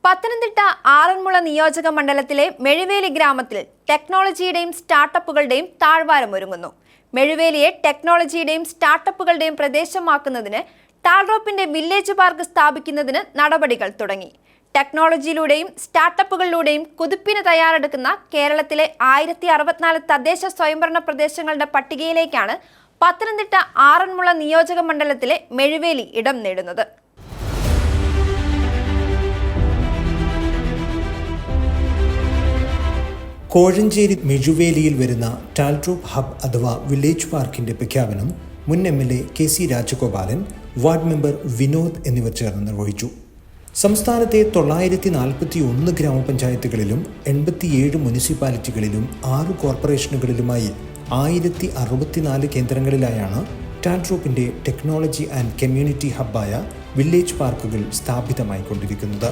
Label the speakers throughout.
Speaker 1: പത്തനംതിട്ട ആറന്മുള നിയോജക മണ്ഡലത്തിലെ മെഴുവേലി ഗ്രാമത്തിൽ ടെക്നോളജിയുടെയും സ്റ്റാർട്ടപ്പുകളുടെയും താഴ്വാരം ഒരുങ്ങുന്നു. മെഴുവേലിയെ ടെക്നോളജിയുടെയും സ്റ്റാർട്ടപ്പുകളുടെയും പ്രദേശമാക്കുന്നതിന് ടാൽറോപ്പിന്റെ വില്ലേജ് പാർക്ക് സ്ഥാപിക്കുന്നതിന് നടപടികൾ തുടങ്ങി. ടെക്നോളജിയിലൂടെയും സ്റ്റാർട്ടപ്പുകളിലൂടെയും കുതിപ്പിന് തയ്യാറെടുക്കുന്ന കേരളത്തിലെ 1064 തദ്ദേശ സ്വയംഭരണ പ്രദേശങ്ങളുടെ പട്ടികയിലേക്കാണ് പത്തനംതിട്ട ആറന്മുള നിയോജക മണ്ഡലത്തിലെ മെഴുവേലി ഇടം നേടുന്നത്.
Speaker 2: കോഴഞ്ചേരി മെഴുവേലിയിൽ വരുന്ന ടാൽട്രോപ്പ് ഹബ് അഥവാ വില്ലേജ് പാർക്കിന്റെ പ്രഖ്യാപനം മുൻ MLA KC Rajagopalan, ward member Vinod എന്നിവർ ചേർന്ന് നിർവഹിച്ചു. സംസ്ഥാനത്തെ 941 ഗ്രാമപഞ്ചായത്തുകളിലും 87 മുനിസിപ്പാലിറ്റികളിലും 6 കോർപ്പറേഷനുകളിലുമായി 1064 കേന്ദ്രങ്ങളിലായാണ് ടാൽട്രോപ്പിന്റെ ടെക്നോളജി ആൻഡ് കമ്മ്യൂണിറ്റി ഹബ്ബായ വില്ലേജ് പാർക്കുകൾ സ്ഥാപിതമായിക്കൊണ്ടിരിക്കുന്നത്.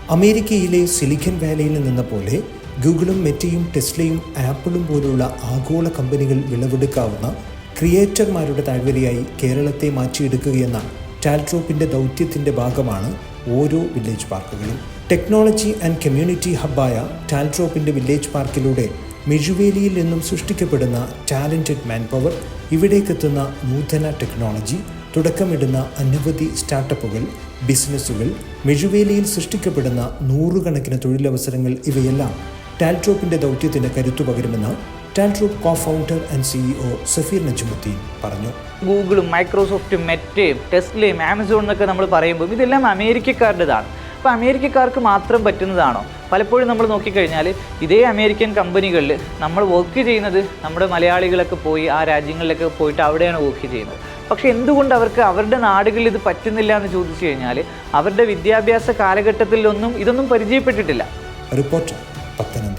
Speaker 2: അമേരിക്കയിലെ സിലിക്കൺ വാലിയിൽ നിന്ന പോലെ ഗൂഗിളും മെറ്റയും ടെസ്ലയും ആപ്പിളും പോലുള്ള ആഗോള കമ്പനികൾ വിളവെടുക്കാവുന്ന ക്രിയേറ്റർമാരുടെ താഴ്വരയായി കേരളത്തെ മാറ്റിയെടുക്കുകയെന്ന ടാൽട്രോപ്പിന്റെ ദൗത്യത്തിന്റെ ഭാഗമാണ് ഓരോ വില്ലേജ് പാർക്കുകളും. ടെക്നോളജി ആൻഡ് കമ്മ്യൂണിറ്റി ഹബ്ബായ ടാൽട്രോപ്പിന്റെ വില്ലേജ് പാർക്കിലൂടെ മെഴുവേലിയിൽ നിന്നും സൃഷ്ടിക്കപ്പെടുന്ന ടാലന്റഡ് മാൻ പവർ, ഇവിടേക്കെത്തുന്ന നൂതന ടെക്നോളജി, തുടക്കമിടുന്ന അനവധി സ്റ്റാർട്ടപ്പുകൾ, ബിസിനസ്സുകൾ, മെഴുവേലിയിൽ സൃഷ്ടിക്കപ്പെടുന്ന നൂറുകണക്കിന് തൊഴിലവസരങ്ങൾ ഇവയെല്ലാം ടാൽട്രോപ്പിന്റെ ദൗത്യത്തിന് കരുത്തു പകരുമെന്ന് ടാൽട്രോപ്പ് കോ-ഫൗണ്ടർ ആൻഡ് CEO സഫീർ നജ്മുദ്ദീൻ പറഞ്ഞു.
Speaker 3: ഗൂഗിളും മൈക്രോസോഫ്റ്റും മെറ്റയും ടെസ്ലയും ആമസോൺ എന്നൊക്കെ നമ്മൾ പറയുമ്പോൾ ഇതെല്ലാം അമേരിക്കക്കാരുടേതാണ്. അപ്പോൾ അമേരിക്കക്കാർക്ക് മാത്രം പറ്റുന്നതാണോ? പലപ്പോഴും നമ്മൾ നോക്കിക്കഴിഞ്ഞാൽ ഇതേ അമേരിക്കൻ കമ്പനികളിൽ നമ്മൾ വർക്ക് ചെയ്യുന്നത് നമ്മുടെ മലയാളികളൊക്കെ പോയി ആ രാജ്യങ്ങളിലൊക്കെ പോയിട്ട് അവിടെയാണ് വർക്ക് ചെയ്യുന്നത്. പക്ഷേ എന്തുകൊണ്ട് അവർക്ക് അവരുടെ നാടുകളിൽ ഇത് പറ്റുന്നില്ല എന്ന് ചോദിച്ചു കഴിഞ്ഞാൽ അവരുടെ വിദ്യാഭ്യാസ കാലഘട്ടത്തിലൊന്നും ഇതൊന്നും പരിചയപ്പെട്ടിട്ടില്ല.
Speaker 2: റിപ്പോർട്ടർ പത്തനംതിട്ട.